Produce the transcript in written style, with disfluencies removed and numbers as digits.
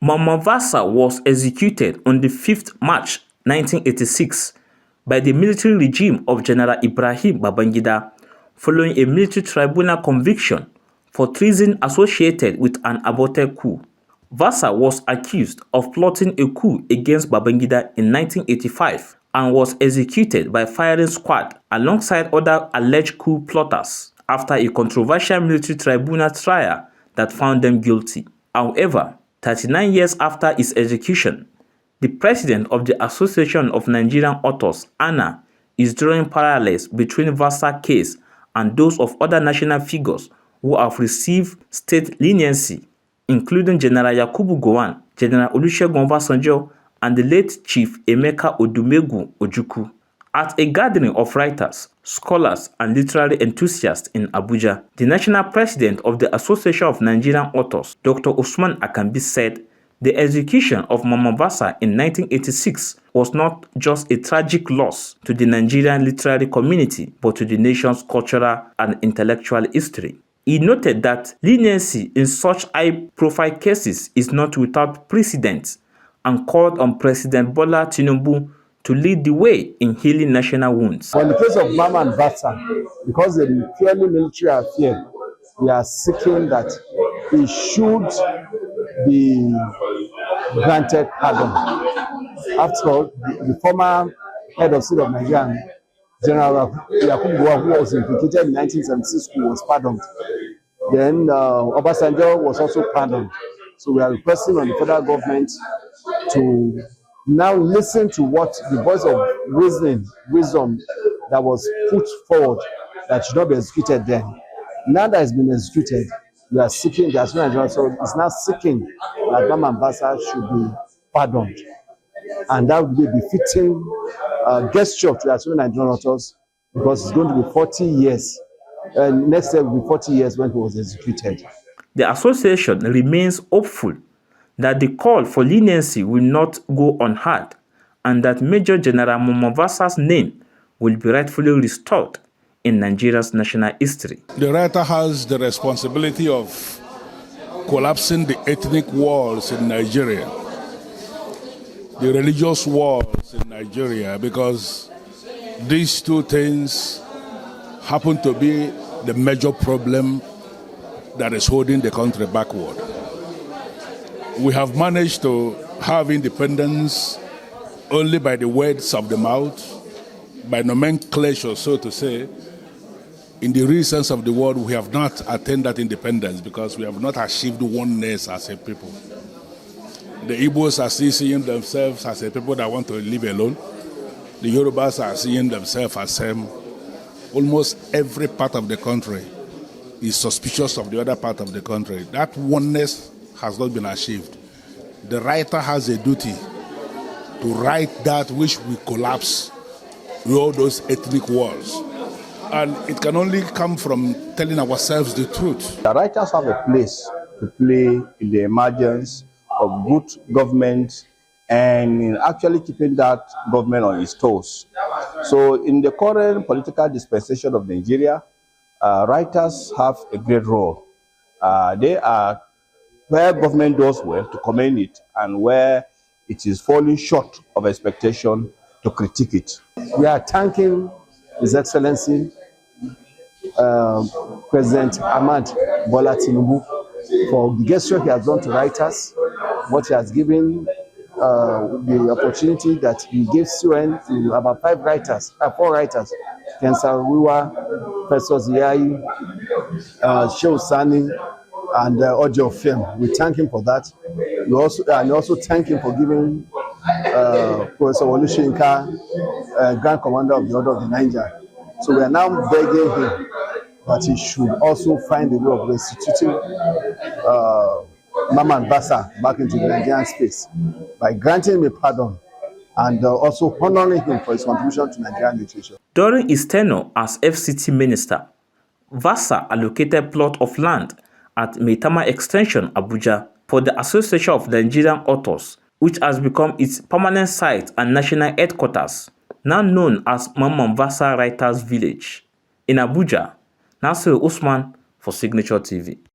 Mamman Vatsa was executed on the 5th March 1986 by the military regime of General Ibrahim Babangida following a military tribunal conviction for treason associated with an aborted coup. Vatsa was accused of plotting a coup against Babangida in 1985 and was executed by firing squad alongside other alleged coup plotters after a controversial military tribunal trial that found them guilty. However, 39 years after his execution, the president of the Association of Nigerian Authors, ANA, is drawing parallels between Vatsa's case and those of other national figures who have received state leniency, including General Yakubu Gowon, General Olusegun Obasanjo, and the late Chief Emeka Odumegwu Ojukwu. At a gathering of writers, scholars, and literary enthusiasts in Abuja, the national president of the Association of Nigerian Authors, Dr. Usman Akambi, said the execution of Mamman Vatsa in 1986 was not just a tragic loss to the Nigerian literary community, but to the nation's cultural and intellectual history. He noted that leniency in such high-profile cases is not without precedent and called on President Bola Tinubu to lead the way in healing national wounds. In the case of Mamman Vatsa, because it's a purely military affair, we are seeking that he should be granted pardon. After all, the former head of state of Nigeria, General Yakubu Gowon, who was implicated in 1976, was pardoned. Then Obasanjo was also pardoned. So we are requesting on the federal government to now listen to what the voice of wisdom that was put forward that should not be executed then. Now that it's been executed, we are seeking, the Association of Nigerian Authors is now seeking that Mamman Vatsa should be pardoned. And that would be a befitting gesture to the Association of Nigerian Authors, because it's going to be 40 years. Next year will be 40 years when he was executed. The association remains hopeful that the call for leniency will not go unheard and that Major General Mamman Vatsa's name will be rightfully restored in Nigeria's national history. The writer has the responsibility of collapsing the ethnic walls in Nigeria, the religious walls in Nigeria, because these two things happen to be the major problem that is holding the country backward. We have managed to have independence only by the words of the mouth, by nomenclature, so to say. In the real sense of the word, we have not attained that independence because we have not achieved oneness as a people. The Igbos are still seeing themselves as a people that want to live alone. The Yorubas are seeing themselves as same. Almost every part of the country is suspicious of the other part of the country. That oneness has not been achieved. The writer has a duty to write that which will collapse all those ethnic walls. And it can only come from telling ourselves the truth. The writers have a place to play in the emergence of good government and in actually keeping that government on its toes. So in the current political dispensation of Nigeria, writers have a great role. They are where government does well to commend it, and where it is falling short of expectation to critique it. We are thanking His Excellency President Ahmad Bola Tinubu for the gesture he has done to writers, what he has given the opportunity that he gives to about 4 writers, Kensa Wiwa, Professor Ziyai, Shehu Sani, and Audio Film. We thank him for that. We also thank him for giving Professor Olusegun, Grand Commander of the Order of the Niger. So we are now begging him that he should also find a way of restituting Mamman Vatsa back into the Nigerian space by granting him a pardon and also honoring him for his contribution to Nigerian literature. During his tenure as FCT minister, Vatsa allocated plot of land at Maitama Extension, Abuja, for the Association of Nigerian Authors, which has become its permanent site and national headquarters, now known as Mamman Vatsa Writers Village. In Abuja, Nasir Usman for Signature TV.